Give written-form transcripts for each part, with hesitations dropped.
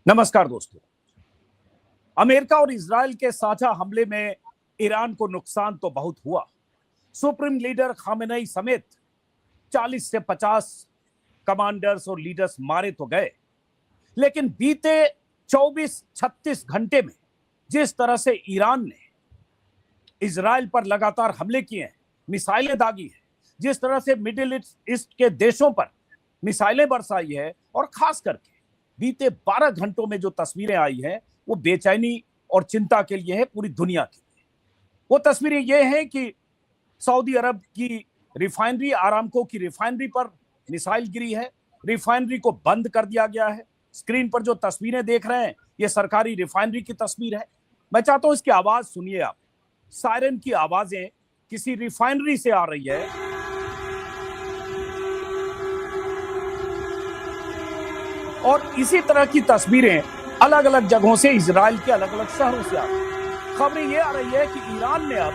नमस्कार दोस्तों। अमेरिका और इजराइल के साझा हमले में ईरान को नुकसान तो बहुत हुआ। सुप्रीम लीडर खामेनेई समेत 40 से 50 कमांडर्स और लीडर्स मारे तो गए, लेकिन बीते 24-36 घंटे में जिस तरह से ईरान ने इजराइल पर लगातार हमले किए हैं, मिसाइलें दागी हैं, जिस तरह से मिडिल ईस्ट के देशों पर मिसाइलें बरसाई है, और खास करके बीते 12 घंटों में जो तस्वीरें आई हैं वो बेचैनी और चिंता के लिए है पूरी दुनिया के लिए। वो तस्वीरें ये हैं कि सऊदी अरब की रिफाइनरी, आरामको की रिफाइनरी पर मिसाइल गिरी है, रिफाइनरी को बंद कर दिया गया है। स्क्रीन पर जो तस्वीरें देख रहे हैं ये सरकारी रिफाइनरी की तस्वीर है। मैं चाहता हूं इसकी आवाज सुनिए आप। सायरन की आवाजें किसी रिफाइनरी से आ रही है। और इसी तरह की तस्वीरें अलग अलग जगहों से, इजराइल के अलग अलग शहरों से आ रही है। खबरें ये आ रही है कि ईरान ने अब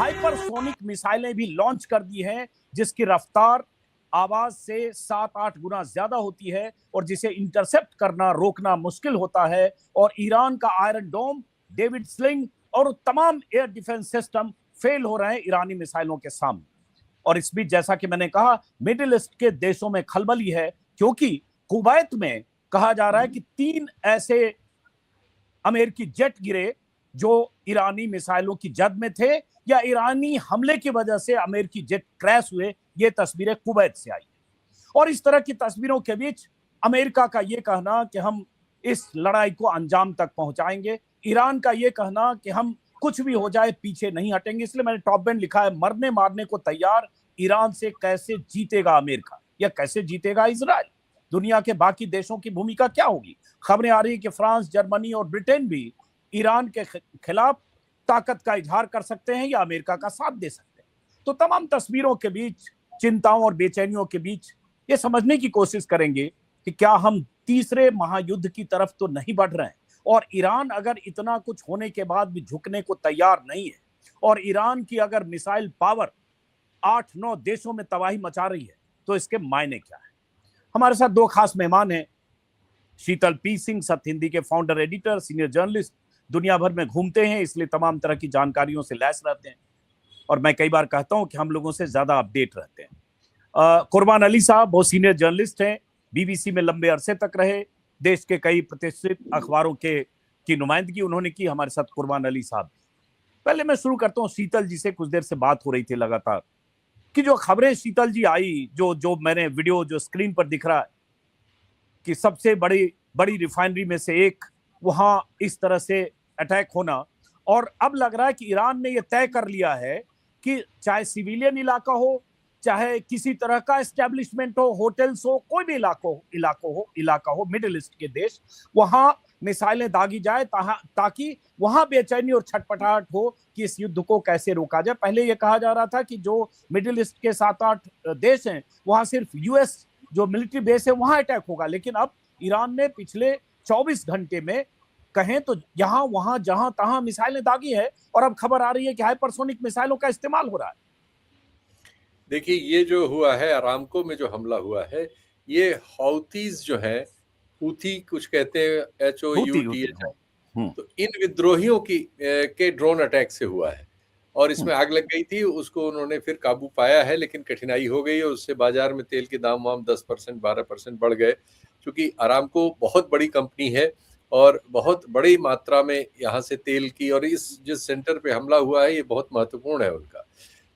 हाइपरसोनिक मिसाइलें भी लॉन्च कर दी हैं, जिसकी रफ्तार आवाज से 7-8 गुना ज्यादा होती है और जिसे इंटरसेप्ट करना, रोकना मुश्किल होता है। और ईरान का आयरन डोम, डेविड स्लिंग और तमाम एयर डिफेंस सिस्टम फेल हो रहे हैं ईरानी मिसाइलों के सामने। और इस बीच जैसा कि मैंने कहा, मिडिल ईस्ट के देशों में खलबली है, क्योंकि कुवैत में कहा जा रहा है कि 3 ऐसे अमेरिकी जेट गिरे जो ईरानी मिसाइलों की जद में थे, या ईरानी हमले की वजह से अमेरिकी जेट क्रैश हुए। ये तस्वीरें कुवैत से आई है। और इस तरह की तस्वीरों के बीच अमेरिका का यह कहना कि हम इस लड़ाई को अंजाम तक पहुंचाएंगे, ईरान का यह कहना कि हम कुछ भी हो जाए पीछे नहीं हटेंगे। इसलिए मैंने टॉप बैंड लिखा है, मरने मारने को तैयार ईरान से कैसे जीतेगा अमेरिका या कैसे जीतेगा इजराइल। दुनिया के बाकी देशों की भूमिका क्या होगी? खबरें आ रही है कि फ्रांस, जर्मनी और ब्रिटेन भी ईरान के खिलाफ ताकत का इजहार कर सकते हैं या अमेरिका का साथ दे सकते हैं। तो तमाम तस्वीरों के बीच, चिंताओं और बेचैनियों के बीच ये समझने की कोशिश करेंगे कि क्या हम तीसरे महायुद्ध की तरफ तो नहीं बढ़ रहे हैं। और ईरान अगर इतना कुछ होने के बाद भी झुकने को तैयार नहीं है, और ईरान की अगर मिसाइल पावर 8-9 देशों में तबाही मचा रही है, तो इसके मायने क्या है? हमारे साथ 2 खास मेहमान हैं। शीतल पी सिंह, सत्य हिंदी के फाउंडर एडिटर, सीनियर जर्नलिस्ट, दुनिया भर में घूमते हैं, इसलिए तमाम तरह की जानकारियों से लैस रहते हैं। और मैं कई बार कहता हूं कि हम लोगों से ज्यादा अपडेट रहते हैं। कुर्बान अली साहब, वो सीनियर जर्नलिस्ट हैं, बीबीसी में लंबे अरसे तक रहे, देश के कई प्रतिष्ठित अखबारों की नुमाइंदगी उन्होंने की। हमारे साथ कुर्बान अली साहब। पहले मैं शुरू करता हूँ शीतल जी से। कुछ देर से बात हो रही थी लगातार कि जो खबरें शीतल जी आई, जो मैंने वीडियो जो स्क्रीन पर दिख रहा है कि सबसे बड़ी रिफाइनरी में से एक, वहां इस तरह से अटैक होना, और अब लग रहा है कि ईरान ने यह तय कर लिया है कि चाहे सिविलियन इलाका हो, चाहे किसी तरह का एस्टेब्लिशमेंट हो, होटल्स हो, कोई भी इलाका हो मिडिल ईस्ट के देश, वहां मिसाइलें दागी जाए ताकि वहां बेचैनी और छटपटाहट हो कि इस युद्ध को कैसे रोका जाए। पहले यह कहा जा रहा था कि जो मिडिल ईस्ट के 7-8 देश हैं वहां सिर्फ यूएस जो मिलिट्री बेस है वहां अटैक होगा, लेकिन अब ईरान ने पिछले 24 घंटे में कहें तो यहां वहां जहां तहां मिसाइलें दागी है, और अब खबर आ रही है कि हाइपरसोनिक मिसाइलों का इस्तेमाल हो रहा है। देखिए, ये जो हुआ है, अरामको में जो हमला हुआ है, ये हौतीज जो है, हूथी कुछ कहते हैं, HOUTHI, तो इन विद्रोहियों के ड्रोन अटैक से हुआ है। और इसमें आग लग गई थी, उसको उन्होंने फिर काबू पाया है, लेकिन कठिनाई हो गई और उससे बाजार में तेल के दाम 10% 12% बढ़ गए। क्योंकि अरामको बहुत बड़ी कंपनी है और बहुत बड़ी मात्रा में यहाँ से तेल की, और जिस सेंटर पे हमला हुआ है ये बहुत महत्वपूर्ण है उनका।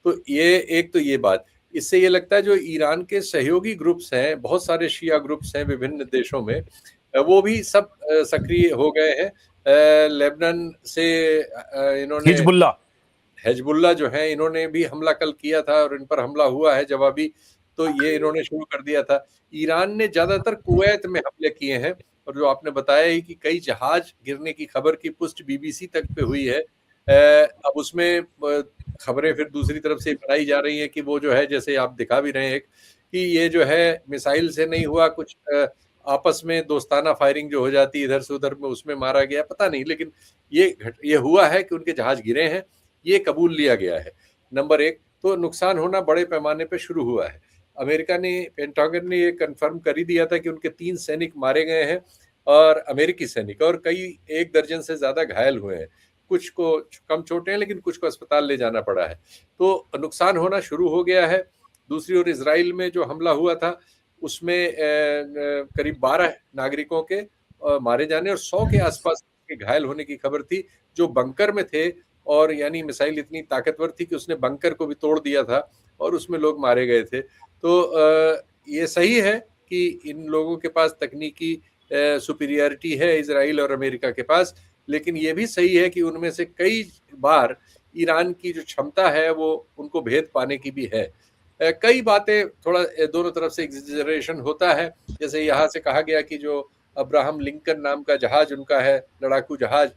तो ये बात, इससे ये लगता है जो ईरान के सहयोगी ग्रुप्स हैं, बहुत सारे शिया ग्रुप्स हैं विभिन्न देशों में, वो भी सब सक्रिय हो गए हैं। लेबनान से इन्होंने हिजबुल्लाह जो है, इन्होंने भी हमला कल किया था और इन पर हमला हुआ है जवाबी, तो ये इन्होंने शुरू कर दिया था। ईरान ने ज्यादातर कुवैत में हमले किए हैं, और जो आपने बताया ही कि कई जहाज गिरने की खबर की पुष्टि बीबीसी तक पे हुई है। अब उसमें खबरें फिर दूसरी तरफ से बनाई जा रही है कि वो जो है, जैसे आप दिखा भी रहे हैं कि ये जो है मिसाइल से नहीं हुआ, कुछ आपस में दोस्ताना फायरिंग जो हो जाती है इधर से उधर में, उसमें मारा गया, पता नहीं, लेकिन ये हुआ है कि उनके जहाज गिरे हैं, ये कबूल लिया गया है। नंबर 1 तो नुकसान होना बड़े पैमाने पे शुरू हुआ है। अमेरिका ने, पेंटागन ने ये कंफर्म कर ही दिया था कि उनके 3 सैनिक मारे गए हैं। और अमेरिकी सैनिक, और कई 1 दर्जन से ज़्यादा घायल हुए हैं। कुछ को कम चोटें हैं, लेकिन कुछ को अस्पताल ले जाना पड़ा है। तो नुकसान होना शुरू हो गया है। दूसरी ओर इज़राइल में जो हमला हुआ था, उसमें करीब 12 नागरिकों के मारे जाने और 100 के आसपास के घायल होने की खबर थी, जो बंकर में थे, और यानी मिसाइल इतनी ताकतवर थी कि उसने बंकर को भी तोड़ दिया था और उसमें लोग मारे गए थे। तो ये सही है कि इन लोगों के पास तकनीकी सुपीरियरिटी है इज़राइल और अमेरिका के पास, लेकिन ये भी सही है कि उनमें से कई बार ईरान की जो क्षमता है वो उनको भेद पाने की भी है। कई बातें थोड़ा दोनों तरफ से एग्जैजरेशन होता है। जैसे यहाँ से कहा गया कि जो अब्राहम लिंकन नाम का जहाज उनका है, लड़ाकू जहाज,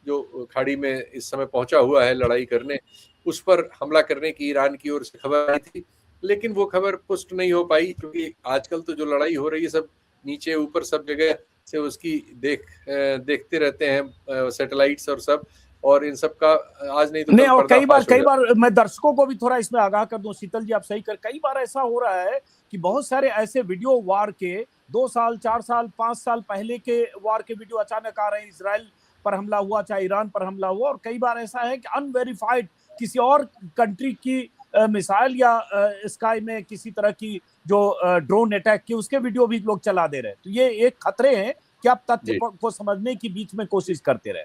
जो खाड़ी में इस समय पहुंचा हुआ है लड़ाई करने, उस पर हमला करने की ईरान की ओर से खबर आई थी, लेकिन वो खबर पुष्ट नहीं हो पाई, क्योंकि आजकल तो जो लड़ाई हो रही है सब नीचे ऊपर सब जगह से उसकी देखते रहते हैं सैटेलाइट्स और सब, और इन सब का आज नहीं तो नहीं, और कई बार मैं दर्शकों को भी थोड़ा इसमें आगाह कर दूं, शीतल जी आप सही कर, कई बार ऐसा हो रहा है कि बहुत सारे ऐसे वीडियो वार के 2 साल 4 साल 5 साल पहले के वार के वीडियो अचानक आ रहे हैं, इजराइल पर हमला हुआ चाहे ईरान पर हमला हुआ, और कई बार ऐसा है कि अनवेरिफाइड किसी और कंट्री की मिसाइल या स्काई में किसी तरह की जो ड्रोन अटैक की उसके वीडियो भी लोग चला दे रहे हैं। तो ये एक खतरे हैं कि आप तथ्य को समझने की बीच में कोशिश करते रहे।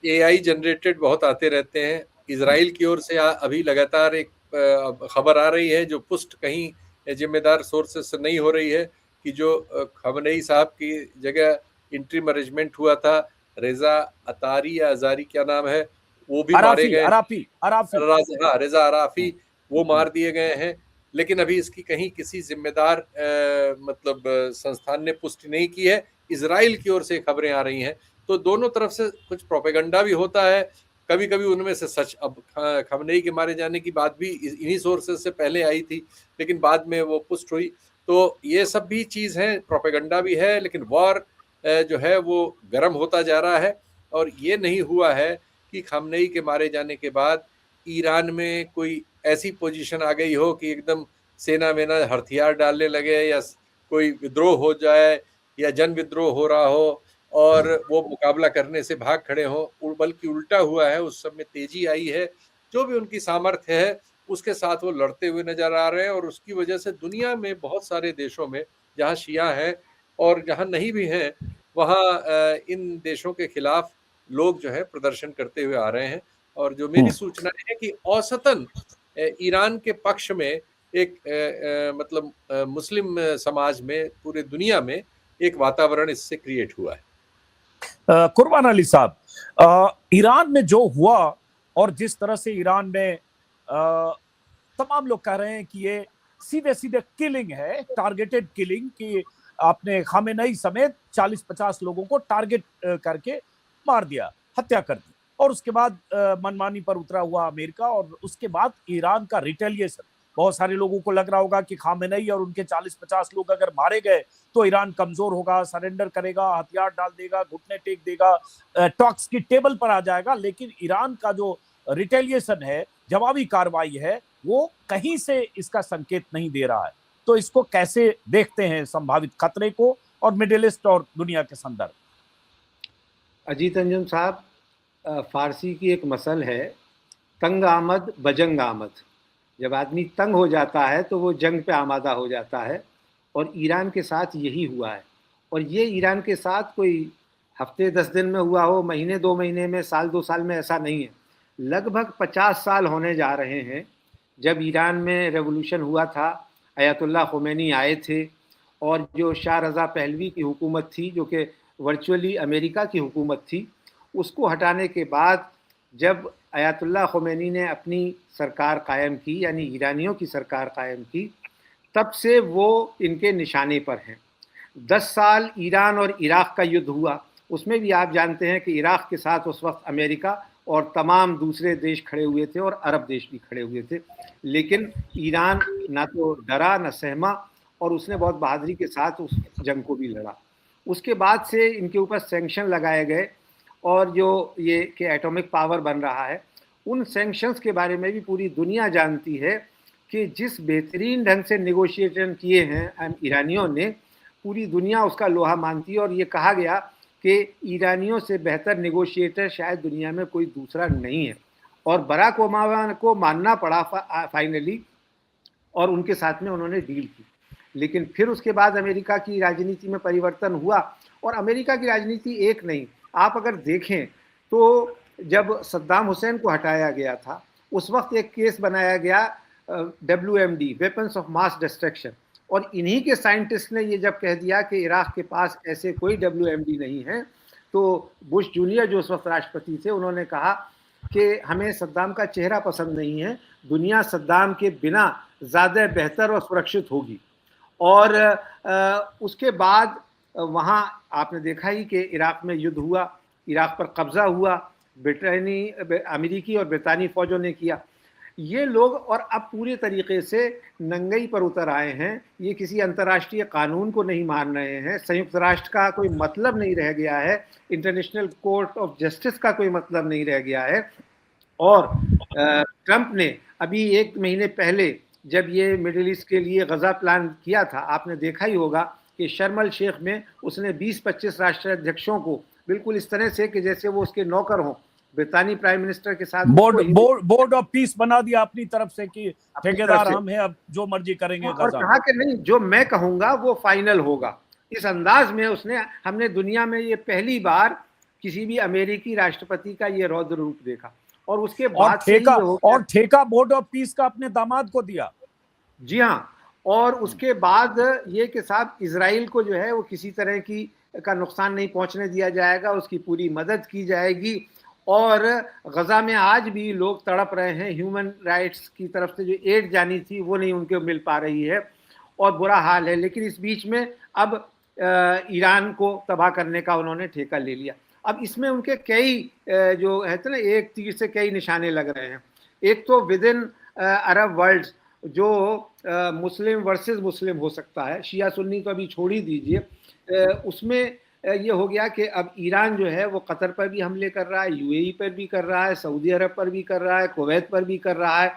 AI जनरेटेड बहुत आते रहते हैं। इजराइल की ओर से अभी लगातार एक खबर आ रही है, जो पुष्ट कहीं जिम्मेदार सोर्सेस से नहीं हो रही है, कि जो खमनेई साहब की जगह इंटरिम अरेंजमेंट हुआ था, रेजा अतारी या अजारी क्या नाम है, वो भी मारे गए। रेजा अराफी, वो मार दिए गए हैं। लेकिन अभी इसकी कहीं किसी जिम्मेदार मतलब संस्थान ने पुष्टि नहीं की है। इजराइल की ओर से खबरें आ रही हैं, तो दोनों तरफ से कुछ प्रोपेगेंडा भी होता है। कभी कभी उनमें से सच, अब खमनेई के मारे जाने की बात भी इन्हीं सोर्सेस से पहले आई थी, लेकिन बाद में वो पुष्ट हुई। तो ये सब भी चीज़ है, प्रोपेगेंडा भी है, लेकिन वॉर जो है वो गर्म होता जा रहा है। और ये नहीं हुआ है कि खमनेई के मारे जाने के बाद ईरान में कोई ऐसी पोजीशन आ गई हो कि एकदम सेना वेना हथियार डालने लगे, या कोई विद्रोह हो जाए, या जन विद्रोह हो रहा हो और वो मुकाबला करने से भाग खड़े हो, बल्कि उल्टा हुआ है। उस सब में तेजी आई है। जो भी उनकी सामर्थ्य है उसके साथ वो लड़ते हुए नजर आ रहे हैं, और उसकी वजह से दुनिया में बहुत सारे देशों में जहाँ शिया हैं और जहाँ नहीं भी हैं, वहाँ इन देशों के खिलाफ लोग जो है प्रदर्शन करते हुए आ रहे हैं। और जो मेरी सूचना है कि औसतन ईरान के पक्ष में एक मतलब मुस्लिम समाज में पूरे दुनिया में एक वातावरण इससे क्रिएट हुआ है। कुर्बान अली साहब, ईरान में जो हुआ और जिस तरह से ईरान में तमाम लोग कह रहे हैं कि ये सीधे सीधे किलिंग है, टारगेटेड किलिंग, कि आपने खामेनेई समेत 40-50 लोगों को टारगेट करके मार दिया, हत्या कर दी, और उसके बाद मनमानी पर उतरा हुआ अमेरिका, और उसके बाद ईरान का रिटेलिएशन। बहुत सारे लोगों को लग रहा होगा कि खामेनेई और उनके 40-50 लोग अगर मारे गए तो ईरान कमजोर होगा, सरेंडर करेगा, हथियार डाल देगा, घुटने टेक देगा, टॉक्स की टेबल पर आ जाएगा। लेकिन ईरान का जो रिटेलिएशन है, जवाबी कार्रवाई है, वो कहीं से इसका संकेत नहीं दे रहा है। तो इसको कैसे देखते हैं, संभावित खतरे को, और मिडिल ईस्ट और दुनिया के संदर्भ? अजीत अंजुम साहब, फारसी की एक मसल है, तंग आमद बजंग आमद। जब आदमी तंग हो जाता है तो वो जंग पे आमादा हो जाता है, और ईरान के साथ यही हुआ है। और ये ईरान के साथ कोई हफ्ते 10 दिन में हुआ हो, महीने 2 महीने में, साल 2 साल में, ऐसा नहीं है। लगभग 50 साल होने जा रहे हैं जब ईरान में रेवोल्यूशन हुआ था। अयतुल्ला खुमैनी आए थे, और जो शाह रज़ा पहलवी की हुकूमत थी, जो कि वर्चुअली अमेरिका की हुकूमत थी, उसको हटाने के बाद जब अयतुल्ला खुमैनी ने अपनी सरकार कायम की, यानी ईरानियों की सरकार कायम की, तब से वो इनके निशाने पर हैं। 10 साल ईरान और इराक़ का युद्ध हुआ, उसमें भी आप जानते हैं कि इराक़ के साथ उस वक्त अमेरिका और तमाम दूसरे देश खड़े हुए थे, और अरब देश भी खड़े हुए थे। लेकिन ईरान ना तो डरा ना सहमा, और उसने बहुत बहादुरी के साथ उस जंग को भी लड़ा। उसके बाद से इनके ऊपर सैंक्शन लगाए गए, और जो ये कि एटॉमिक पावर बन रहा है, उन सैंक्शंस के बारे में भी पूरी दुनिया जानती है कि जिस बेहतरीन ढंग से नेगोशिएशन किए हैं ईरानियों ने, पूरी दुनिया उसका लोहा मानती है। और ये कहा गया कि ईरानियों से बेहतर नेगोशिएटर शायद दुनिया में कोई दूसरा नहीं है, और बराक ओबामा को मानना पड़ा फाइनली, और उनके साथ में उन्होंने डील की। लेकिन फिर उसके बाद अमेरिका की राजनीति में परिवर्तन हुआ, और अमेरिका की राजनीति एक नहीं, आप अगर देखें तो जब सद्दाम हुसैन को हटाया गया था उस वक्त एक केस बनाया गया WMD, weapons of mass destruction, और इन्हीं के साइंटिस्ट ने ये जब कह दिया कि इराक के पास ऐसे कोई WMD नहीं है, तो बुश जूनियर जो उस वक्त राष्ट्रपति थे उन्होंने कहा कि हमें सद्दाम का चेहरा पसंद नहीं है, दुनिया सद्दाम के बिना ज़्यादा बेहतर और सुरक्षित होगी। और उसके बाद वहाँ आपने देखा ही कि इराक में युद्ध हुआ, इराक पर कब्जा हुआ, अमेरिकी और ब्रितानी फौजों ने किया। ये लोग और अब पूरे तरीके से नंगई पर उतर आए हैं, ये किसी अंतर्राष्ट्रीय कानून को नहीं मान रहे हैं, संयुक्त राष्ट्र का कोई मतलब नहीं रह गया है, इंटरनेशनल कोर्ट ऑफ जस्टिस का कोई मतलब नहीं रह गया है। और ट्रंप ने अभी 1 महीने पहले जब ये मिडिल ईस्ट के लिए गजा प्लान किया था, आपने देखा ही होगा कि शर्म अल शेख में उसने 20-25 राष्ट्राध्यक्षों को बिल्कुल इस तरह से कि जैसे वो उसके नौकर हों, ब्रितानी प्राइम मिनिस्टर के साथ बोर्ड ऑफ पीस बना दिया अपनी तरफ से कि ठेकेदार हम हैं, अब जो मर्जी करेंगे। और कहा कि नहीं, जो मैं कहूंगा वो फाइनल होगा। इस अंदाज में हमने दुनिया में ये पहली बार किसी भी अमेरिकी राष्ट्रपति का ये रौद्र रूप देखा। और उसके बाद ठेका बोर्ड ऑफ पीस का अपने दामाद को दिया। जी हाँ, और उसके बाद ये कि साहब इजराइल को जो है वो किसी तरह का नुकसान नहीं पहुंचने दिया जाएगा, उसकी पूरी मदद की जाएगी। और गजा में आज भी लोग तड़प रहे हैं, ह्यूमन राइट्स की तरफ से जो एड जानी थी वो नहीं उनको मिल पा रही है, और बुरा हाल है। लेकिन इस बीच में अब ईरान को तबाह करने का उन्होंने ठेका ले लिया। अब इसमें उनके कई जो है ना, एक तीर से कई निशाने लग रहे हैं। एक तो विद इन अरब वर्ल्ड जो मुस्लिम वर्सेस मुस्लिम हो सकता है, शिया सुन्नी तो अभी छोड़ ही दीजिए, उसमें ये हो गया कि अब ईरान जो है वो कतर पर भी हमले कर रहा है, UAE पर भी कर रहा है, सऊदी अरब पर भी कर रहा है, कुवैत पर भी कर रहा है।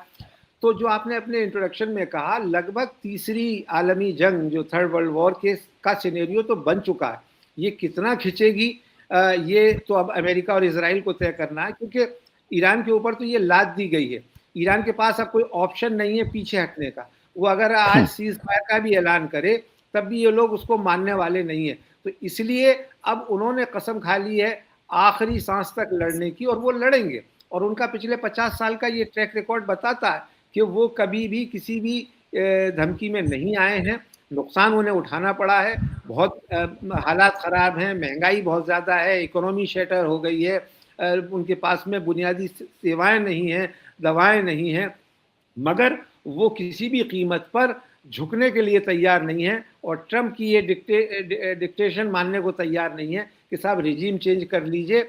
तो जो आपने अपने इंट्रोडक्शन में कहा, लगभग तीसरी आलमी जंग जो थर्ड वर्ल्ड वॉर का सिनेरियो तो बन चुका है। ये कितना खिंचेगी ये तो अब अमेरिका और इजराइल को तय करना है, क्योंकि ईरान के ऊपर तो ये लाद दी गई है। ईरान के पास अब कोई ऑप्शन नहीं है पीछे हटने का। वो अगर आज सीज फायर का भी ऐलान करे तब भी ये लोग उसको मानने वाले नहीं है। तो इसलिए अब उन्होंने कसम खा ली है आखिरी सांस तक लड़ने की, और वो लड़ेंगे। और उनका पिछले 50 साल का ये ट्रैक रिकॉर्ड बताता है कि वो कभी भी किसी भी धमकी में नहीं आए हैं। नुकसान उन्हें उठाना पड़ा है, बहुत हालात ख़राब हैं, महंगाई बहुत ज़्यादा है, इकोनॉमी शटर हो गई है, उनके पास में बुनियादी सेवाएं नहीं हैं, दवाएं नहीं हैं, मगर वो किसी भी कीमत पर झुकने के लिए तैयार नहीं है। और ट्रंप की ये डिक्टेशन मानने को तैयार नहीं है कि साहब रिजीम चेंज कर लीजिए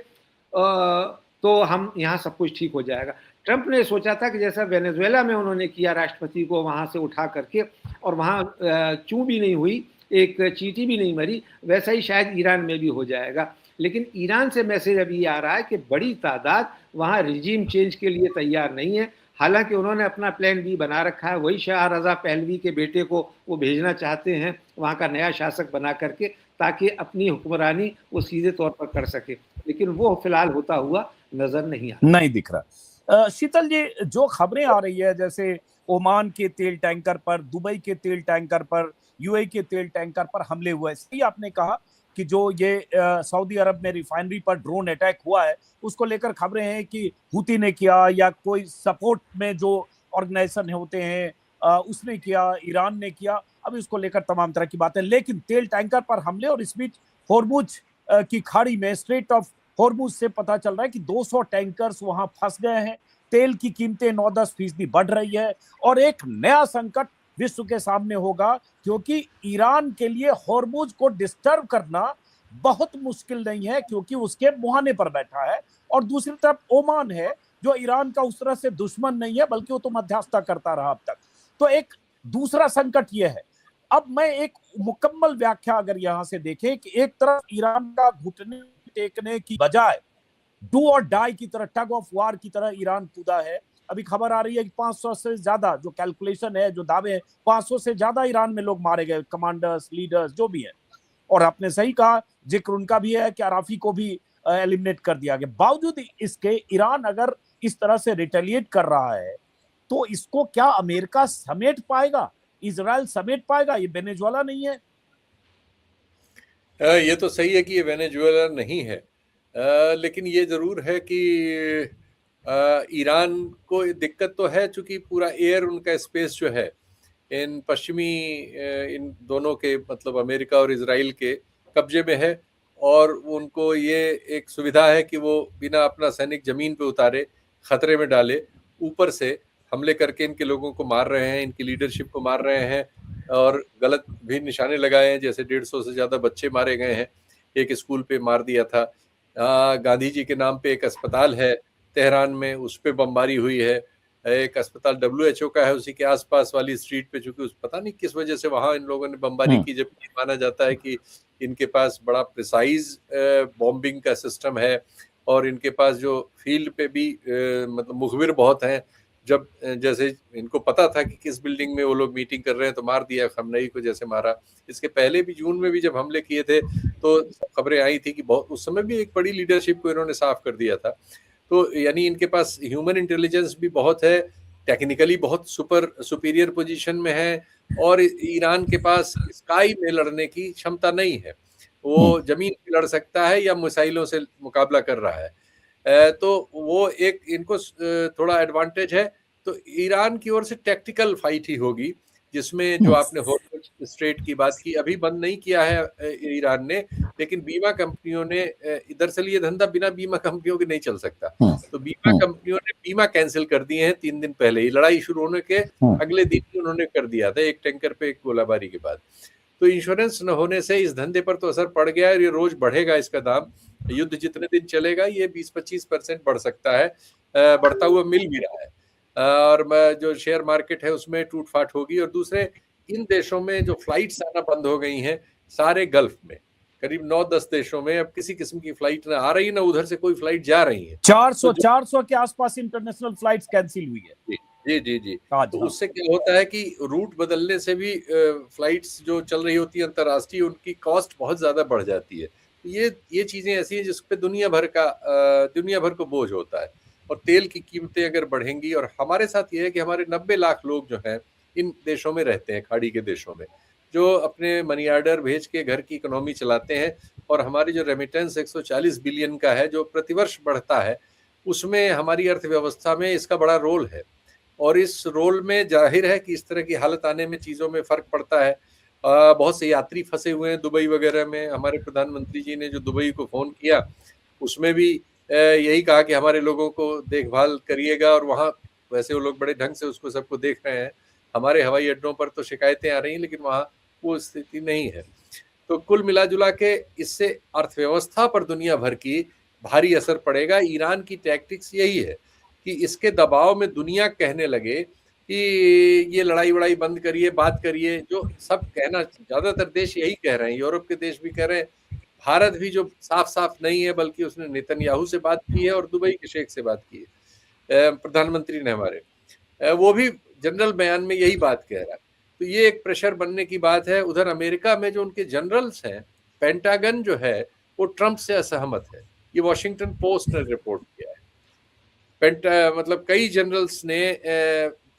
तो हम यहाँ सब कुछ ठीक हो जाएगा। ट्रंप ने सोचा था कि जैसा वेनेजुएला में उन्होंने किया, राष्ट्रपति को वहाँ से उठा करके, और वहाँ चूं भी नहीं हुई, एक चींटी भी नहीं मरी, वैसा ही शायद ईरान में भी हो जाएगा। लेकिन ईरान से मैसेज अभी आ रहा है कि बड़ी तादाद वहाँ रिजीम चेंज के लिए तैयार नहीं है। हालांकि उन्होंने अपना प्लान बी बना रखा है, वही शाह रजा पहलवी के बेटे को वो भेजना चाहते हैं वहाँ का नया शासक बना करके, ताकि अपनी हुक्मरानी वो सीधे तौर पर कर सके। लेकिन वो फिलहाल होता हुआ नजर नहीं दिख रहा। शीतल जी, जो खबरें आ रही है जैसे ओमान के तेल टैंकर पर, दुबई के तेल टैंकर पर, UAE के तेल टैंकर पर हमले हुए, सही आपने कहा कि जो ये सऊदी अरब में रिफाइनरी पर ड्रोन अटैक हुआ है उसको लेकर खबरें हैं कि हुती ने किया या कोई सपोर्ट में जो ऑर्गेनाइजेशन होते हैं उसने किया, ईरान ने किया। अब इसको लेकर तमाम तरह की बातें, लेकिन तेल टैंकर पर हमले और इस बीच होर्मुज की खाड़ी में, स्ट्रेट ऑफ होर्मुज से पता चल रहा है कि 200 टैंकर्स वहां फंस गए हैं। तेल की कीमतें 9-10% बढ़ रही है और एक नया संकट विश्व के सामने होगा, क्योंकि ईरान के लिए होर्मुज को डिस्टर्ब करना बहुत मुश्किल नहीं है, क्योंकि उसके मुहाने पर बैठा है। और दूसरी तरफ ओमान है जो ईरान का उस तरह से दुश्मन नहीं है, बल्कि वो तो मध्यस्थता करता रहा अब तक। तो एक दूसरा संकट यह है। अब मैं एक मुकम्मल व्याख्या अगर यहां से देखें कि एक तरफ ईरान का घुटने टेकने की बजाय डू और डाई की तरह, टग ऑफ वार की तरह ईरान कूदा है। अभी खबर आ रही है कि 500 से ज्यादा, जो कैलकुलेशन है, जो दावे हैं, 500 से ज्यादा ईरान में लोग मारे गए, कमांडर्स, लीडर्स जो भी है। और आपने सही कहा, जिक्र उनका भी है कि अराफी को भी एलिमिनेट कर दिया गया। बावजूद इसके ईरान अगर इस तरह से रिटेलिएट कर रहा है तो इसको क्या अमेरिका समेट पाएगा, इजराइल समेट पाएगा? ये वेनेजुएला नहीं है। ये तो सही है कि ये वेनेजुएला नहीं है, लेकिन ये जरूर है कि ईरान को दिक्कत तो है, चूंकि पूरा एयर उनका स्पेस जो है इन पश्चिमी इन दोनों के मतलब अमेरिका और इजराइल के कब्जे में है, और उनको ये एक सुविधा है कि वो बिना अपना सैनिक जमीन पे उतारे खतरे में डाले ऊपर से हमले करके इनके लोगों को मार रहे हैं, इनकी लीडरशिप को मार रहे हैं और गलत भी निशाने लगाए हैं, जैसे 150 से ज्यादा बच्चे मारे गए हैं। एक स्कूल पे मार दिया था, गांधी जी के नाम पे एक अस्पताल है तेहरान में, उस पे बमबारी हुई है। एक अस्पताल WHO का है उसी के आसपास वाली स्ट्रीट पे, चूंकि उस पता नहीं किस वजह से वहां इन लोगों ने बमबारी की, जबकि माना जाता है कि इनके पास बड़ा प्रिसाइज बॉम्बिंग का सिस्टम है और इनके पास जो फील्ड पे भी मतलब मुखबिर बहुत हैं। जब जैसे इनको पता था कि किस बिल्डिंग में वो लोग मीटिंग कर रहे हैं तो मार दिया, खमनई को जैसे मारा। इसके पहले भी जून में भी जब हमले किए थे तो खबरें आई थी कि बहुत उस समय भी एक बड़ी लीडरशिप को इन्होंने साफ कर दिया था। तो यानी इनके पास ह्यूमन इंटेलिजेंस भी बहुत है, टेक्निकली बहुत सुपीरियर पोजीशन में है, और ईरान के पास स्काई में लड़ने की क्षमता नहीं है। वो जमीन पे लड़ सकता है या मिसाइलों से मुकाबला कर रहा है, तो वो एक इनको थोड़ा एडवांटेज है। तो ईरान की ओर से टैक्टिकल फाइट ही होगी, जिसमें जो आपने हॉर्मुज स्ट्रेट की बात की, अभी बंद नहीं किया है ईरान ने, लेकिन बीमा कंपनियों ने दरअसल ये धंधा बिना बीमा कंपनियों के नहीं चल सकता, तो बीमा कंपनियों ने बीमा कैंसिल कर दिए हैं 3 दिन पहले ही, लड़ाई शुरू होने के अगले दिन ही उन्होंने कर दिया था, एक टैंकर पे एक गोलाबारी के बाद। तो इंश्योरेंस न होने से इस धंधे पर तो असर पड़ गया है और ये रोज बढ़ेगा इसका दाम। युद्ध जितने दिन चलेगा ये 20-25% बढ़ सकता है, बढ़ता हुआ मिल भी रहा है, और जो शेयर मार्केट है उसमें टूट फाट होगी। और दूसरे इन देशों में जो फ्लाइट्स आना बंद हो गई हैं, सारे गल्फ में करीब 9-10 देशों में अब किसी किस्म की फ्लाइट ना आ रही, ना उधर से कोई फ्लाइट जा रही है। 400 के आसपास इंटरनेशनल फ्लाइट्स कैंसिल हुई है। जी। तो उससे क्या होता है कि रूट बदलने से भी फ्लाइट्स जो चल रही होती है अंतर्राष्ट्रीय, उनकी कॉस्ट बहुत ज्यादा बढ़ जाती है। ये चीजें ऐसी हैं जिस पे दुनिया भर को बोझ होता है, और तेल की कीमतें अगर बढ़ेंगी, और हमारे साथ ये है कि हमारे 90 लाख लोग जो हैं इन देशों में रहते हैं, खाड़ी के देशों में, जो अपने मनी ऑर्डर भेज के घर की इकोनॉमी चलाते हैं, और हमारी जो रेमिटेंस 140 बिलियन का है जो प्रतिवर्ष बढ़ता है, उसमें हमारी अर्थव्यवस्था में इसका बड़ा रोल है। और इस रोल में जाहिर है कि इस तरह की हालत आने में चीज़ों में फ़र्क पड़ता है। बहुत से यात्री फंसे हुए हैं दुबई वगैरह में। हमारे प्रधानमंत्री जी ने जो दुबई को फ़ोन किया उसमें भी यही कहा कि हमारे लोगों को देखभाल करिएगा, और वहाँ वैसे वो लोग बड़े ढंग से उसको सबको देख रहे हैं। हमारे हवाई अड्डों पर तो शिकायतें आ रही हैं, लेकिन वहाँ वो स्थिति नहीं है। तो कुल मिला जुला के इससे अर्थव्यवस्था पर दुनिया भर की भारी असर पड़ेगा। ईरान की टैक्टिक्स यही है कि इसके दबाव में दुनिया कहने लगे कि ये लड़ाई वड़ाई बंद करिए, बात करिए, जो सब कहना, ज्यादातर देश यही कह रहे हैं, यूरोप के देश भी कह रहे हैं, भारत भी जो साफ साफ नहीं है, बल्कि उसने नेतन्याहू से बात की है और दुबई के शेख से बात की है, प्रधानमंत्री ने हमारे, वो भी जनरल बयान में यही बात कह रहा है। तो ये एक प्रेशर बनने की बात है। उधर अमेरिका में जो उनके जनरल्स हैं, पेंटागन जो है वो ट्रंप से असहमत है, ये वॉशिंगटन पोस्ट ने रिपोर्ट किया है। मतलब कई जनरल्स ने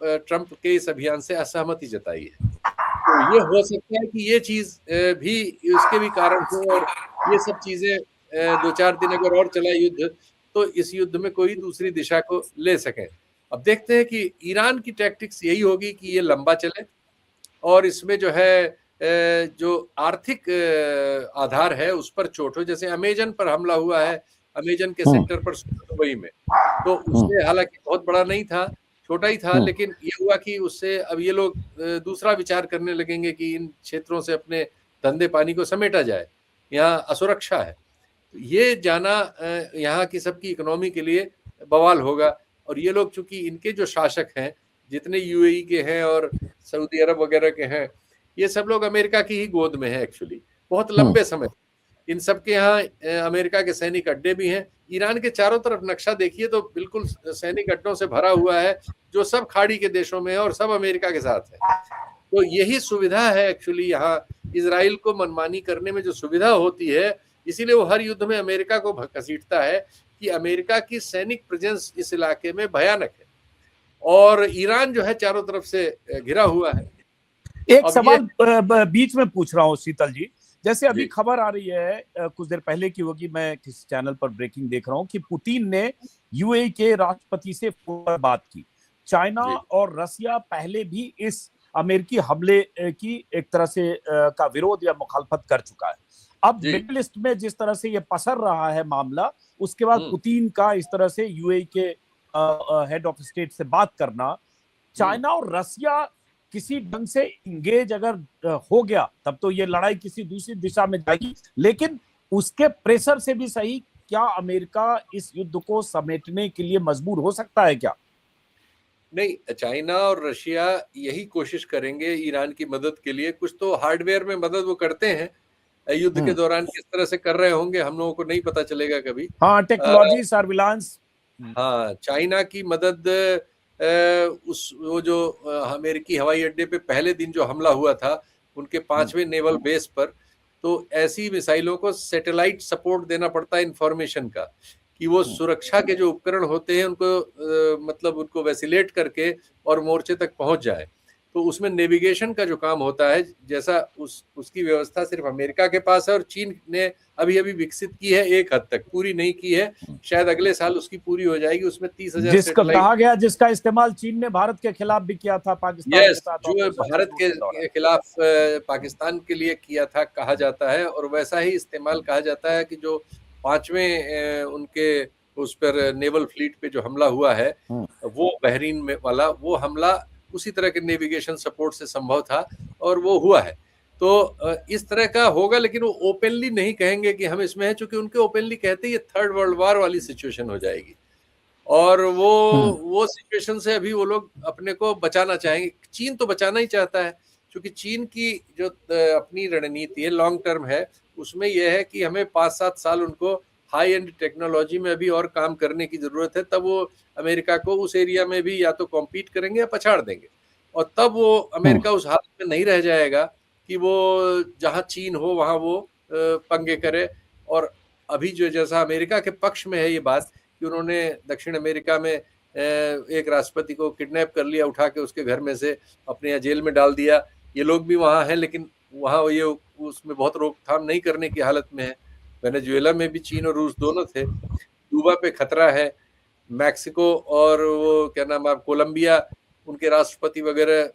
ट्रंप के इस अभियान से असहमति जताई है। तो ये हो सकता है कि ये चीज भी उसके भी कारण हो, और ये सब चीजें 2-4 दिन अगर और चला युद्ध, तो इस युद्ध में कोई दूसरी दिशा को ले सकें। अब देखते हैं कि ईरान की टैक्टिक्स यही होगी कि ये लंबा चले, और इसमें जो है जो आर्थिक आधार है उस पर चोट हो। जैसे अमेजन पर हमला हुआ है, अमेजन के सेक्टर पर दुबई में, तो उससे हालांकि बहुत बड़ा नहीं था, छोटा ही था, लेकिन ये हुआ कि उससे अब ये लोग दूसरा विचार करने लगेंगे कि इन क्षेत्रों से अपने धंधे पानी को समेटा जाए, यहाँ असुरक्षा है। तो ये जाना यहाँ की सबकी इकोनॉमी के लिए बवाल होगा। और ये लोग चूंकि इनके जो शासक हैं, जितने यूएई के हैं और सऊदी अरब वगैरह के हैं, ये सब लोग अमेरिका की ही गोद में है एक्चुअली, बहुत लंबे समय। इन सब के यहाँ अमेरिका के सैनिक अड्डे भी हैं। ईरान के चारों तरफ नक्शा देखिए तो बिल्कुल सैनिक अड्डों से भरा हुआ है, जो सब खाड़ी के देशों में है और सब अमेरिका के साथ है। तो यही सुविधा है एक्चुअली यहाँ इजराइल को मनमानी करने में जो सुविधा होती है, इसीलिए वो हर युद्ध में अमेरिका को घसीटता है कि अमेरिका की सैनिक प्रेजेंस इस इलाके में भयानक है और ईरान जो है चारों तरफ से घिरा हुआ है। एक सवाल बीच में पूछ रहा हूँ शीतल जी, जैसे अभी खबर आ रही है कुछ देर पहले की होगी, मैं किसी चैनल पर ब्रेकिंग देख रहा हूँ कि पुतिन ने यूएई के राष्ट्रपति से बात की। चाइना और रसिया पहले भी इस अमेरिकी हमले की एक तरह से का विरोध या मुखालफत कर चुका है। अब मिडिल ईस्ट में जिस तरह से ये पसर रहा है मामला, उसके बाद पुतिन का इस तरह से यूएई के हेड ऑफ स्टेट से बात करना, चाइना और रसिया किसी ढंग से इंगेज अगर हो गया तब तो ये लड़ाई किसी दूसरी दिशा में जाएगी, लेकिन उसके प्रेशर से भी सही, क्या अमेरिका इस युद्ध को समेटने के लिए मजबूर हो सकता है क्या? नहीं, चाइना और रशिया यही कोशिश करेंगे ईरान की मदद के लिए। कुछ तो हार्डवेयर में मदद वो करते हैं, युद्ध के दौरान किस तरह से कर रहे होंगे हम लोगों को नहीं पता चलेगा कभी। हाँ, टेक्नोलॉजी, सर्विलांस। हाँ, चाइना की मदद वो जो अमेरिकी हवाई अड्डे पे पहले दिन जो हमला हुआ था उनके 5वें नेवल बेस पर, तो ऐसी मिसाइलों को सैटेलाइट सपोर्ट देना पड़ता है इंफॉर्मेशन का, कि वो सुरक्षा के जो उपकरण होते हैं उनको मतलब उनको वैसिलेट करके और मोर्चे तक पहुंच जाए। तो उसमें नेविगेशन का जो काम होता है, जैसा उसकी व्यवस्था सिर्फ अमेरिका के पास है और चीन ने अभी विकसित की है, एक हद तक, पूरी नहीं की है, शायद अगले साल उसकी पूरी हो जाएगी। उसमें 30,000 जिसका कहा गया, जिसका इस्तेमाल चीन ने भारत के खिलाफ भी किया था, पाकिस्तान के साथ, जो भारत के खिलाफ पाकिस्तान के लिए किया था कहा जाता है, और वैसा ही इस्तेमाल कहा जाता है कि जो 5वें उनके उस पर नेवल फ्लीट पे जो हमला हुआ है, वो बहरीन में वाला वो हमला उसी तरह के नेविगेशन सपोर्ट से संभव था और वो हुआ है। तो इस तरह का होगा, लेकिन वो ओपनली नहीं कहेंगे कि हम इसमें हैं, चूंकि उनके ओपनली कहते ये थर्ड वर्ल्ड वॉर वाली सिचुएशन हो जाएगी और वो सिचुएशन से अभी वो लोग अपने को बचाना चाहेंगे। चीन तो बचाना ही चाहता है, क्योंकि चीन की जो अपनी रणनीति है लॉन्ग टर्म है, उसमें यह है कि हमें 5-7 साल उनको हाई एंड टेक्नोलॉजी में अभी और काम करने की जरूरत है, तब वो अमेरिका को उस एरिया में भी या तो कॉम्पीट करेंगे या पछाड़ देंगे, और तब वो अमेरिका उस हालत में नहीं रह जाएगा कि वो जहां चीन हो वहां वो पंगे करे। और अभी जो जैसा अमेरिका के पक्ष में है ये बात कि उन्होंने दक्षिण अमेरिका में एक राष्ट्रपति को किडनैप कर लिया, उठा के उसके घर में से अपने यहाँ जेल में डाल दिया। ये लोग भी वहां हैं, लेकिन वहां ये उसमें बहुत रोकथाम नहीं करने की हालत में है। वेनेजुएला में भी चीन और रूस दोनों थे। क्यूबा पे खतरा है, मैक्सिको और वो क्या नाम है कोलंबिया, उनके राष्ट्रपति वगैरह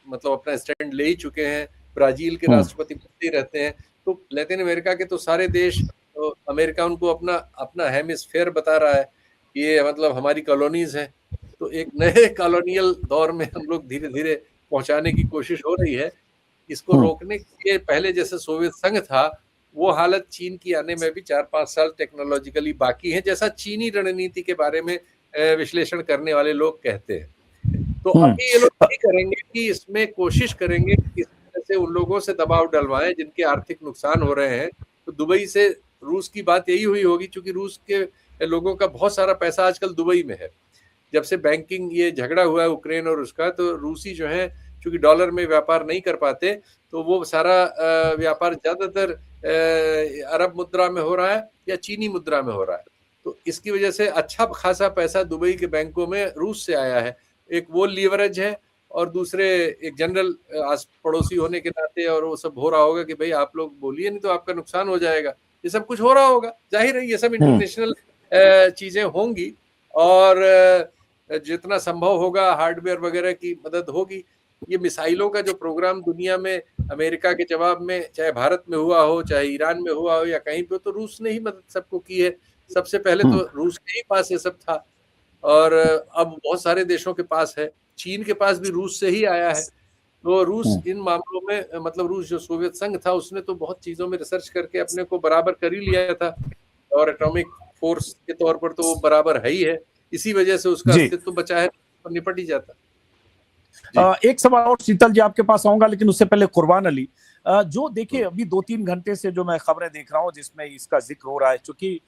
मतलब अपना स्टैंड ले ही चुके हैं। ब्राजील के राष्ट्रपति बनते रहते हैं। तो लैटिन अमेरिका के तो सारे देश, तो अमेरिका उनको अपना हेमिस्फेयर बता रहा है, ये मतलब हमारी कॉलोनीज हैं। तो एक नए कॉलोनियल दौर में हम लोग धीरे धीरे पहुंचाने की कोशिश हो रही है। इसको रोकने के पहले जैसे सोवियत संघ था, वो हालत चीन की आने में भी 4-5 साल टेक्नोलॉजिकली बाकी है, जैसा चीनी रणनीति के बारे में विश्लेषण करने वाले लोग कहते हैं। तो अभी ये लोग नहीं करेंगे कि इसमें कोशिश करेंगे कि इस तरह से उन लोगों से दबाव डलवाएं जिनके आर्थिक नुकसान हो रहे हैं। तो दुबई से रूस की बात यही हुई होगी, क्योंकि रूस के लोगों का बहुत सारा पैसा आजकल दुबई में है। जब से बैंकिंग ये झगड़ा हुआ है यूक्रेन और उसका, तो रूसी जो है चूंकि डॉलर में व्यापार नहीं कर पाते, तो वो सारा व्यापार ज्यादातर अरब मुद्रा में हो रहा है या चीनी मुद्रा में हो रहा है। तो इसकी वजह से अच्छा खासा पैसा दुबई के बैंकों में रूस से आया है। एक वो लीवरेज है, और दूसरे एक जनरल पड़ोसी होने के नाते, और वो सब हो रहा होगा कि भाई आप लोग बोलिए नहीं तो आपका नुकसान हो जाएगा, ये सब कुछ हो रहा होगा। जाहिर है ये सब इंटरनेशनल चीजें होंगी, और जितना संभव होगा हार्डवेयर वगैरह की मदद होगी। ये मिसाइलों का जो प्रोग्राम दुनिया में अमेरिका के जवाब में, चाहे भारत में हुआ हो, चाहे ईरान में हुआ हो या कहीं पे, तो रूस ने ही मदद सबको की है। सबसे पहले तो रूस के ही पास ये सब था, और अब बहुत सारे देशों के पास है। चीन के पास भी रूस से ही आया है। तो रूस इन मामलों में, मतलब रूस जो सोवियत संघ था, उसने तो बहुत चीजों में रिसर्च करके अपने को बराबर कर ही लिया था, और एटॉमिक फोर्स के तौर पर तो वो बराबर है ही है। इसी वजह से उसका अस्तित्व बचा है, तो निपट ही जाता। एक सवाल और शीतल जी आपके पास आऊंगा, लेकिन उससे पहले कुर्बान अली, जो देखिए अभी 2-3 घंटे से जो मैं खबरें देख रहा हूं जिसमें इसका जिक्र हो रहा है, क्योंकि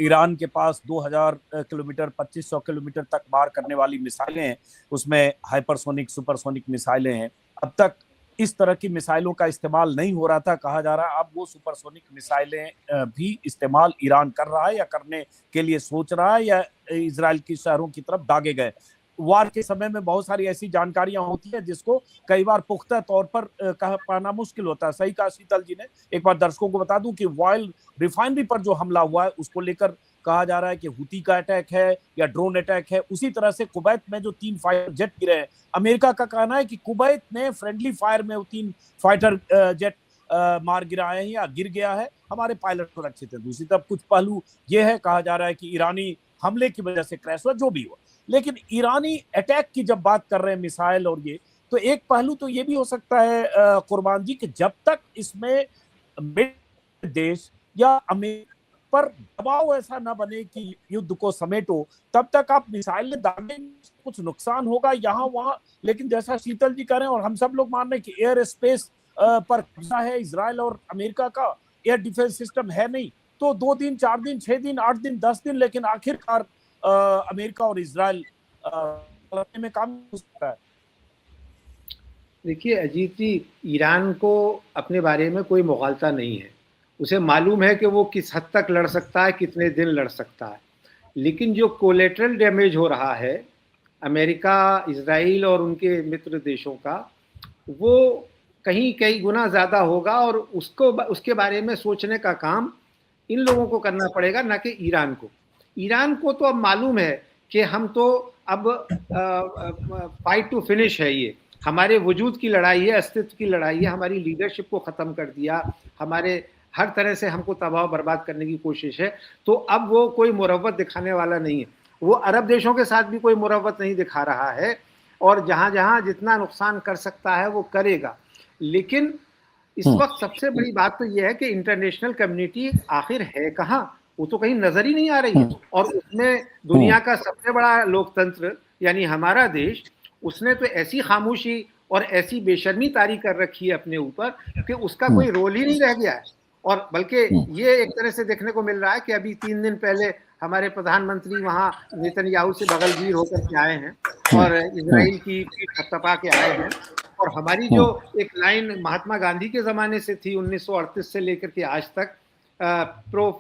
ईरान के पास 2000 किलोमीटर 2500 किलोमीटर तक मार करने वाली मिसाइलें हैं, उसमें हाइपरसोनिक सुपरसोनिक मिसाइलें हैं। अब तक इस तरह की मिसाइलों का इस्तेमाल नहीं हो रहा था, कहा जा रहा है अब वो सुपरसोनिक मिसाइलें भी इस्तेमाल ईरान कर रहा है या करने के लिए सोच रहा है, या इजराइल की शहरों की तरफ दागे गए। वार के समय में बहुत सारी ऐसी जानकारियां होती है जिसको कई बार पुख्ता तौर पर कह पाना मुश्किल होता है। सही कहा शीतल जी ने। एक बार दर्शकों को बता दूं कि ऑयल रिफाइनरी पर जो हमला हुआ है उसको लेकर कहा जा रहा है कि हुती का अटैक है या ड्रोन अटैक है। उसी तरह से कुवैत में जो 3 फाइटर जेट गिरे हैं, अमेरिका का कहना है कि कुवैत ने फ्रेंडली फायर में वो 3 फाइटर जेट मार गिराए हैं या गिर गया है, हमारे पायलट सुरक्षित है। दूसरी तरफ कुछ पहलू ये है, कहा जा रहा है कि ईरानी हमले की वजह से क्रैश हुआ, जो भी हुआ। लेकिन ईरानी अटैक की जब बात कर रहे हैं, मिसाइल और ये, तो एक पहलू तो ये भी हो सकता है कुर्बान जी कि जब तक इसमें देश या अमेरिका पर दबाव ऐसा न बने कि युद्ध को समेटो, तब तक आप मिसाइल दागे, कुछ नुकसान होगा यहाँ वहां। लेकिन जैसा शीतल जी कह रहे हैं और हम सब लोग मान रहे हैं कि एयर स्पेस पर कब्जा है इजराइल और अमेरिका का, एयर डिफेंस सिस्टम है नहीं, तो 2 दिन 4 दिन 6 दिन 8 दिन 10 दिन, लेकिन आखिरकार अमेरिका और इजराइल में काम हो सकता है। देखिए अजीत जी, ईरान को अपने बारे में कोई मुगालता नहीं है। उसे मालूम है कि वो किस हद तक लड़ सकता है, कितने दिन लड़ सकता है। लेकिन जो कोलेटरल डैमेज हो रहा है अमेरिका, इजराइल और उनके मित्र देशों का, वो कहीं कई गुना ज़्यादा होगा और उसके बारे में सोचने का काम इन लोगों को करना पड़ेगा, ना कि ईरान को। ईरान को तो अब मालूम है कि हम तो अब फाइट टू फिनिश है, ये हमारे वजूद की लड़ाई है, अस्तित्व की लड़ाई है, हमारी लीडरशिप को ख़त्म कर दिया, हमारे हर तरह से हमको तबाह बर्बाद करने की कोशिश है। तो अब वो कोई मुरव्वत दिखाने वाला नहीं है। वो अरब देशों के साथ भी कोई मुरव्वत नहीं दिखा रहा है और जहाँ जहाँ जितना नुकसान कर सकता है वो करेगा। लेकिन इस वक्त सबसे बड़ी बात तो यह है कि इंटरनेशनल कम्युनिटी आखिर है कहाँ, वो तो कहीं नजर ही नहीं आ रही है। और उसमें दुनिया का सबसे बड़ा लोकतंत्र यानी हमारा देश, उसने तो ऐसी खामोशी और ऐसी बेशर्मी तारी कर रखी है अपने ऊपर कि उसका कोई रोल ही नहीं रह गया है। और बल्कि ये एक तरह से देखने को मिल रहा है कि अभी 3 दिन पहले हमारे प्रधानमंत्री वहाँ नेतन्याहू से बगलगीर होकर के आए हैं और इजराइल की पीठ थपथपा के आए हैं। और हमारी जो एक लाइन महात्मा गांधी के ज़माने से थी 1938 से लेकर के आज तक, प्रो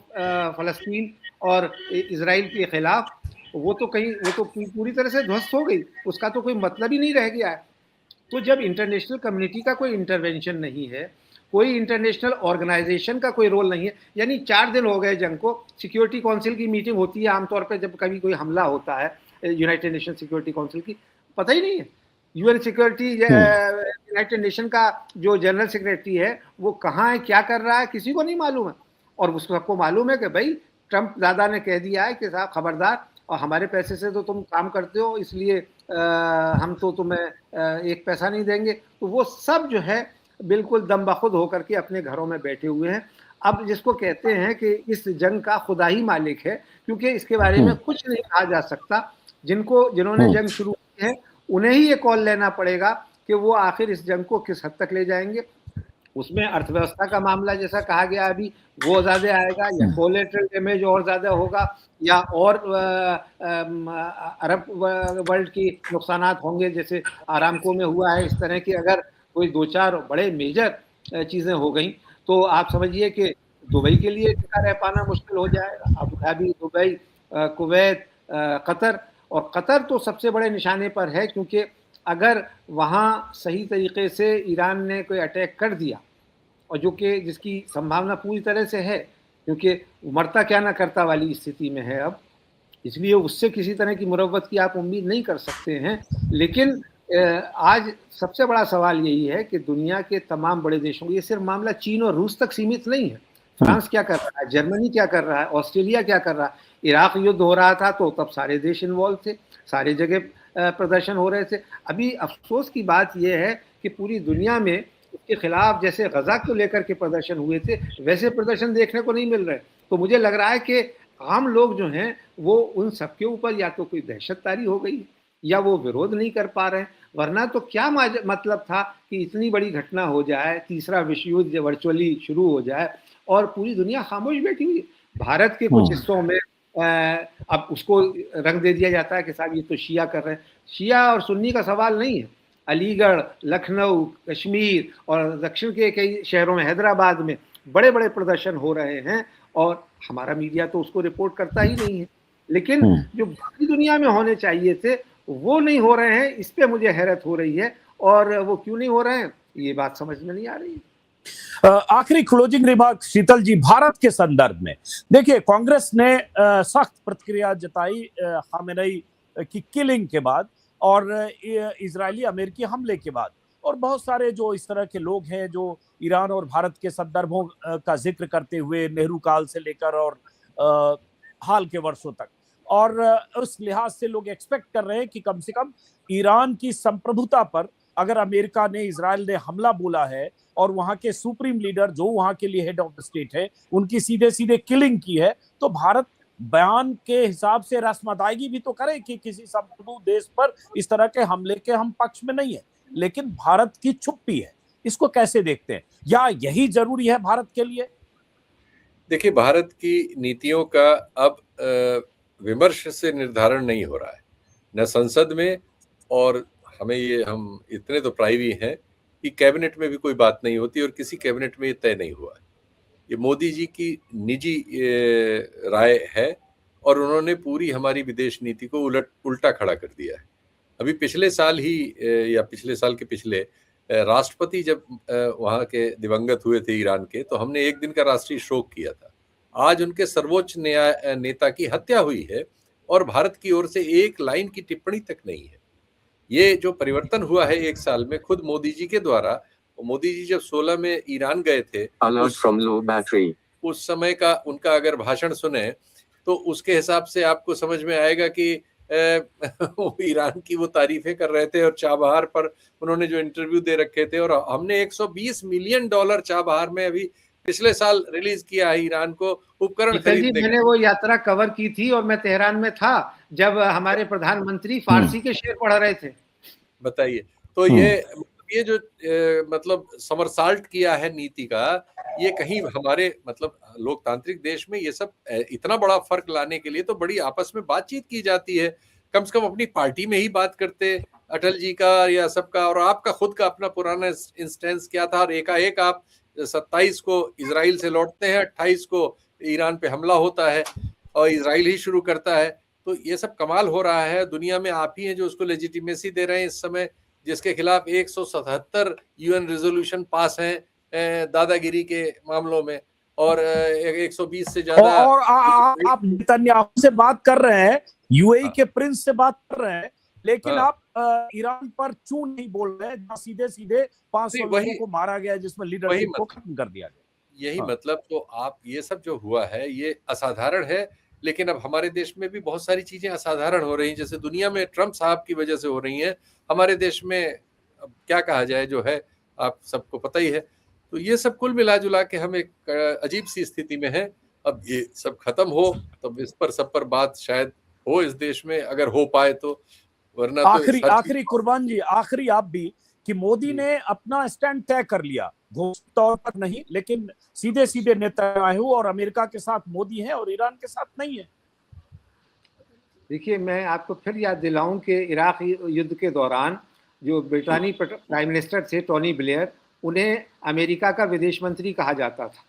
फलस्तीन और इजराइल के खिलाफ, वो तो पूरी तरह से ध्वस्त हो गई। उसका तो कोई मतलब ही नहीं रह गया है। तो जब इंटरनेशनल कम्युनिटी का कोई इंटरवेंशन नहीं है, कोई इंटरनेशनल ऑर्गेनाइजेशन का कोई रोल नहीं है, यानी 4 दिन हो गए जंग को, सिक्योरिटी काउंसिल की मीटिंग होती है आमतौर पर जब कभी कोई हमला होता है, यूनाइटेड नेशन सिक्योरिटी काउंसिल की पता ही नहीं है। यूएन सिक्योरिटी यूनाइटेड नेशन का जो जनरल सेक्रेटरी है वो कहाँ है, क्या कर रहा है, किसी को नहीं मालूम है। और उसको सबको मालूम है कि भाई ट्रंप दादा ने कह दिया है कि साहब खबरदार, और हमारे पैसे से तो तुम काम करते हो, इसलिए हम तो तुम्हें एक पैसा नहीं देंगे। तो वो सब जो है बिल्कुल दम बखुद होकर के अपने घरों में बैठे हुए हैं। अब जिसको कहते हैं कि इस जंग का खुदा ही मालिक है, क्योंकि इसके बारे में कुछ नहीं कहा जा सकता। जिन्होंने जंग शुरू की है उन्हें ही ये कॉल लेना पड़ेगा कि वो आखिर इस जंग को किस हद तक ले जाएंगे। उसमें अर्थव्यवस्था का मामला जैसा कहा गया अभी वो ज़्यादा आएगा, या कोलेटरल डैमेज और ज़्यादा होगा, या और अरब वर्ल्ड की नुकसानात होंगे जैसे आरामको में हुआ है। इस तरह की अगर कोई 2-4 बड़े मेजर चीज़ें हो गई तो आप समझिए कि दुबई के लिए टिका रह पाना मुश्किल हो जाएगा। Abu Dhabi, Dubai, Kuwait, Qatar, और कतर तो सबसे बड़े निशाने पर है, क्योंकि अगर वहाँ सही तरीके से ईरान ने कोई अटैक कर दिया, और जो कि जिसकी संभावना पूरी तरह से है, क्योंकि मरता क्या ना करता वाली स्थिति में है अब, इसलिए उससे किसी तरह की मुरव्वत की आप उम्मीद नहीं कर सकते हैं। लेकिन आज सबसे बड़ा सवाल यही है कि दुनिया के तमाम बड़े देशों, ये सिर्फ मामला चीन और रूस तक सीमित नहीं है। फ्रांस क्या कर रहा है, जर्मनी क्या कर रहा है, ऑस्ट्रेलिया क्या कर रहा है। इराक युद्ध हो रहा था तो तब सारे देश इन्वॉल्व थे, सारे जगह प्रदर्शन हो रहे थे। अभी अफसोस की बात यह है कि पूरी दुनिया में उसके खिलाफ जैसे गजा को लेकर के प्रदर्शन हुए थे वैसे प्रदर्शन देखने को नहीं मिल रहे। तो मुझे लग रहा है कि आम लोग जो हैं वो उन सबके ऊपर या तो कोई दहशततारी हो गई या वो विरोध नहीं कर पा रहे हैं। वरना तो क्या मतलब था कि इतनी बड़ी घटना हो जाए, तीसरा विश्व युद्ध वर्चुअली शुरू हो जाए और पूरी दुनिया खामोश बैठी हुई। भारत के कुछ हिस्सों में अब उसको रंग दे दिया जाता है कि साहब ये तो शिया कर रहे हैं। शिया और सुन्नी का सवाल नहीं है। अलीगढ़, लखनऊ, कश्मीर और दक्षिण के कई शहरों में, हैदराबाद में बड़े बड़े प्रदर्शन हो रहे हैं और हमारा मीडिया तो उसको रिपोर्ट करता ही नहीं है। लेकिन जो बाकी दुनिया में होने चाहिए थे वो नहीं हो रहे हैं, इस पे मुझे हैरत हो रही है। और वो क्यों नहीं हो रहे हैं ये बात समझ में नहीं आ रही है। आखिरी क्लोजिंग रिमार्क शीतल जी, भारत के संदर्भ में देखिए, कांग्रेस ने सख्त प्रतिक्रिया जताई खामेनेई की किलिंग के बाद और इजरायली अमेरिकी हमले के बाद, और बहुत सारे जो इस तरह के लोग हैं जो ईरान और भारत के संदर्भों का जिक्र करते हुए नेहरू काल से लेकर और हाल के वर्षों तक, और उस लिहाज से लोग एक्सपेक्ट कर रहे हैं कि कम से कम ईरान की संप्रभुता पर अगर अमेरिका ने, इजराइल ने हमला बोला है और वहां के सुप्रीम लीडर जो वहां के लिए हेड ऑफ द स्टेट है उनकी सीधे सीधे किलिंग की है, तो भारत बयान के हिसाब से रस्म अदायगी भी तो करे कि किसी संप्रभु देश पर इस तरह के हमले के हम पक्ष में नहीं है। लेकिन भारत की चुप्पी है, इसको कैसे देखते हैं, या यही जरूरी है भारत के लिए? देखिए, भारत की नीतियों का अब विमर्श से निर्धारण नहीं हो रहा है, न संसद में, और हम इतने तो प्राइवी हैं कि कैबिनेट में भी कोई बात नहीं होती और किसी कैबिनेट में ये तय नहीं हुआ है। ये मोदी जी की निजी राय है और उन्होंने पूरी हमारी विदेश नीति को उल्टा खड़ा कर दिया है। अभी पिछले साल ही या पिछले साल के पिछले राष्ट्रपति जब वहाँ के दिवंगत हुए थे ईरान के, तो हमने एक दिन का राष्ट्रीय शोक किया था। आज उनके सर्वोच्च नेता की हत्या हुई है और भारत की ओर से एक लाइन की टिप्पणी तक नहीं है। ये जो परिवर्तन हुआ है एक साल में खुद मोदी जी के द्वारा, मोदी जी जब 16 में ईरान गए थे, उस समय का उनका अगर भाषण सुने तो उसके हिसाब से आपको समझ में आएगा कि वो ईरान की वो तारीफें कर रहे थे और चाबहार पर उन्होंने जो इंटरव्यू दे रखे थे। और हमने $120 मिलियन चाबहार में अभी पिछले साल रिलीज किया है ईरान को उपकरण खरीदने। मैंने वो यात्रा कवर की थी और मैं तेहरान में था जब हमारे प्रधानमंत्री फारसी के शेर पढ़ रहे थे। बताइए, तो ये जो मतलब समरसाल्ट किया है नीति का, ये कहीं हमारे मतलब लोकतांत्रिक देश में ये सब इतना बड़ा फर्क लाने के लिए तो बड़ी आपस में बातचीत की जाती है। कम से कम अपनी पार्टी में ही बात करते अटल जी का या सबका, और आपका खुद का अपना पुराना इंस्टेंस क्या था, और एकाएक आप 27 को इजराइल से लौटते हैं, 28 को ईरान पे हमला होता है और इजराइल ही शुरू करता है। तो ये सब कमाल हो रहा है। दुनिया में आप ही हैं जो उसको लेजिटिमेसी दे रहे हैं इस समय, जिसके खिलाफ 177 यूएन रेजोल्यूशन पास हैं दादागिरी के मामलों में, और 120 से ज्यादा। और आप नेतन्याहू से बात कर रहे हैं, यूएई के प्रिंस से बात कर रहे हैं, लेकिन आप ईरान पर क्यों नहीं बोल रहे हैं, सीधे सीधे 500 लोगों को मारा गया जिसमें लीडरशिप को खत्म कर दिया गया। यही मतलब, तो आप ये सब जो हुआ है ये असाधारण है। लेकिन अब हमारे देश में भी बहुत सारी चीजें असाधारण हो रही हैं, जैसे दुनिया में ट्रम्प साहब की वजह से हो रही हैं, हमारे देश में अब क्या कहा जाए, जो है आप सबको पता ही है। तो ये सब कुल मिला जुला के हम एक अजीब सी स्थिति में हैं। अब ये सब खत्म हो तब इस पर सब पर बात शायद हो इस देश में, अगर हो पाए तो, वरना आखिरी कुर्बान जी, आखिरी आप भी, कि मोदी ने अपना स्टैंड तय कर लिया, घोषित तौर पर नहीं, लेकिन सीधे सीधे नेतन्याहू और अमेरिका के साथ मोदी है और ईरान के साथ नहीं है। देखिए, मैं आपको फिर याद दिलाऊं कि इराक युद्ध के दौरान जो ब्रिटानी प्राइम मिनिस्टर थे टोनी ब्लेयर, उन्हें अमेरिका का विदेश मंत्री कहा जाता था।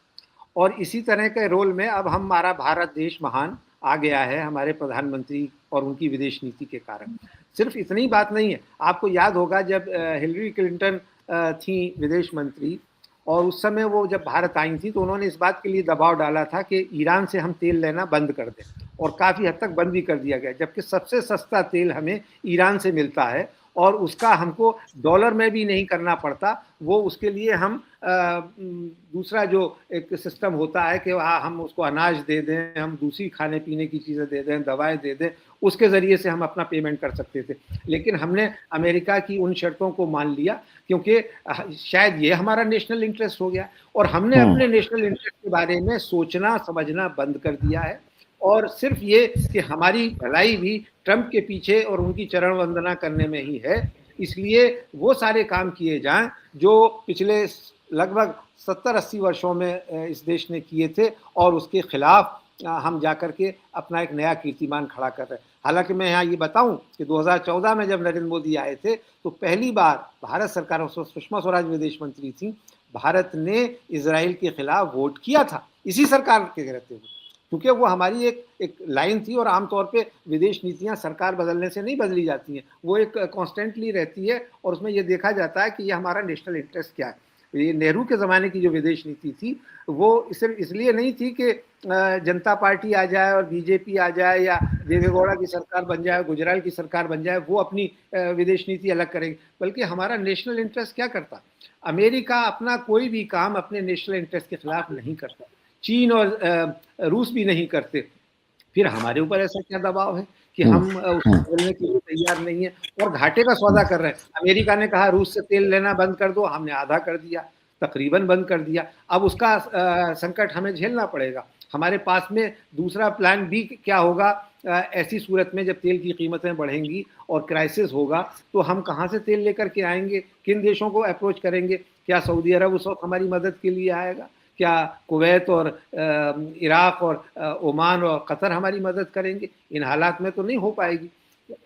और इसी तरह के रोल में अब हमारा भारत देश महान आ गया है हमारे प्रधानमंत्री और उनकी विदेश नीति के कारण। सिर्फ इतनी बात नहीं है, आपको याद होगा जब हिलरी क्लिंटन थी विदेश मंत्री, और उस समय वो जब भारत आई थी तो उन्होंने इस बात के लिए दबाव डाला था कि ईरान से हम तेल लेना बंद कर दें, और काफ़ी हद तक बंद भी कर दिया गया, जबकि सबसे सस्ता तेल हमें ईरान से मिलता है और उसका हमको डॉलर में भी नहीं करना पड़ता। वो उसके लिए हम दूसरा जो एक सिस्टम होता है कि हम उसको अनाज दे दें, हम दूसरी खाने पीने की चीज़ें दे दें, दवाएं दे दें, उसके ज़रिए से हम अपना पेमेंट कर सकते थे। लेकिन हमने अमेरिका की उन शर्तों को मान लिया क्योंकि शायद ये हमारा नेशनल इंटरेस्ट हो गया, और हमने अपने नेशनल इंटरेस्ट के बारे में सोचना समझना बंद कर दिया है। और सिर्फ ये कि हमारी भलाई भी ट्रंप के पीछे और उनकी चरण वंदना करने में ही है, इसलिए वो सारे काम किए जाएं जो पिछले लगभग 70-80 वर्षों में इस देश ने किए थे, और उसके खिलाफ हम जाकर के अपना एक नया कीर्तिमान खड़ा कर रहे हैं। हालांकि मैं यहाँ ये बताऊं कि 2014 में जब नरेंद्र मोदी आए थे तो पहली बार भारत सरकार, सुषमा स्वराज विदेश मंत्री थी, भारत ने इजराइल के खिलाफ वोट किया था इसी सरकार के रहते हुए, क्योंकि वो हमारी एक लाइन थी। और आमतौर पे विदेश नीतियां सरकार बदलने से नहीं बदली जाती हैं, वो एक कॉन्स्टेंटली रहती है और उसमें ये देखा जाता है कि ये हमारा नेशनल इंटरेस्ट क्या है। ये नेहरू के ज़माने की जो विदेश नीति थी वो सिर्फ इसलिए नहीं थी कि जनता पार्टी आ जाए और बीजेपी आ जाए या देवेगौड़ा की सरकार बन जाए, गुजराल की सरकार बन जाए, वो अपनी विदेश नीति अलग करेंगे, बल्कि हमारा नेशनल इंटरेस्ट क्या करता। अमेरिका अपना कोई भी काम अपने नेशनल इंटरेस्ट के खिलाफ नहीं करता, चीन और रूस भी नहीं करते, फिर हमारे ऊपर ऐसा क्या दबाव है कि हम उसको बोलने के लिए तैयार नहीं है और घाटे का सौदा कर रहे हैं। अमेरिका ने कहा रूस से तेल लेना बंद कर दो, हमने आधा कर दिया, तकरीबन बंद कर दिया। अब उसका संकट हमें झेलना पड़ेगा। हमारे पास में दूसरा प्लान बी क्या होगा ऐसी सूरत में जब तेल की कीमतें बढ़ेंगी और क्राइसिस होगा, तो हम कहाँ से तेल लेकर के आएंगे, किन देशों को अप्रोच करेंगे? क्या सऊदी अरब उस वक्त हमारी मदद के लिए आएगा? क्या कुवैत और इराक और ओमान और कतर हमारी मदद करेंगे? इन हालात में तो नहीं हो पाएगी।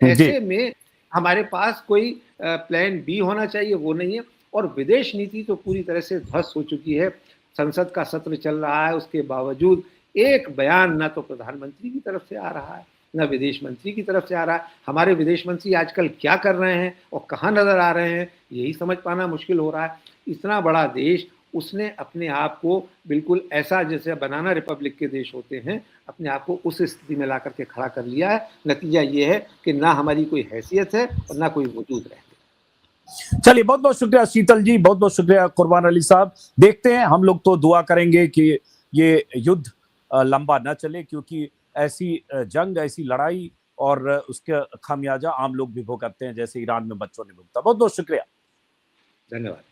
ऐसे में हमारे पास कोई प्लान बी होना चाहिए, वो नहीं है। और विदेश नीति तो पूरी तरह से ध्वस्त हो चुकी है। संसद का सत्र चल रहा है, उसके बावजूद एक बयान ना तो प्रधानमंत्री की तरफ से आ रहा है, ना विदेश मंत्री की तरफ से आ रहा है। हमारे विदेश मंत्री आजकल क्या कर रहे हैं और कहाँ नजर आ रहे हैं, यही समझ पाना मुश्किल हो रहा है। इतना बड़ा देश, उसने अपने आप को बिल्कुल ऐसा जैसे बनाना रिपब्लिक के देश होते हैं, अपने आप को उस स्थिति में ला करके खड़ा कर लिया है। नतीजा ये है कि ना हमारी कोई हैसियत है और ना कोई वजूद रहे। चलिए, बहुत बहुत शुक्रिया शीतल जी, बहुत बहुत शुक्रिया कुर्बान अली साहब। देखते हैं, हम लोग तो दुआ करेंगे कि ये युद्ध लंबा न चले, क्योंकि ऐसी जंग, ऐसी लड़ाई और उसके खामियाजा आम लोग भी भुगतते हैं, जैसे ईरान में बच्चों ने भुगता। बहुत बहुत शुक्रिया, धन्यवाद।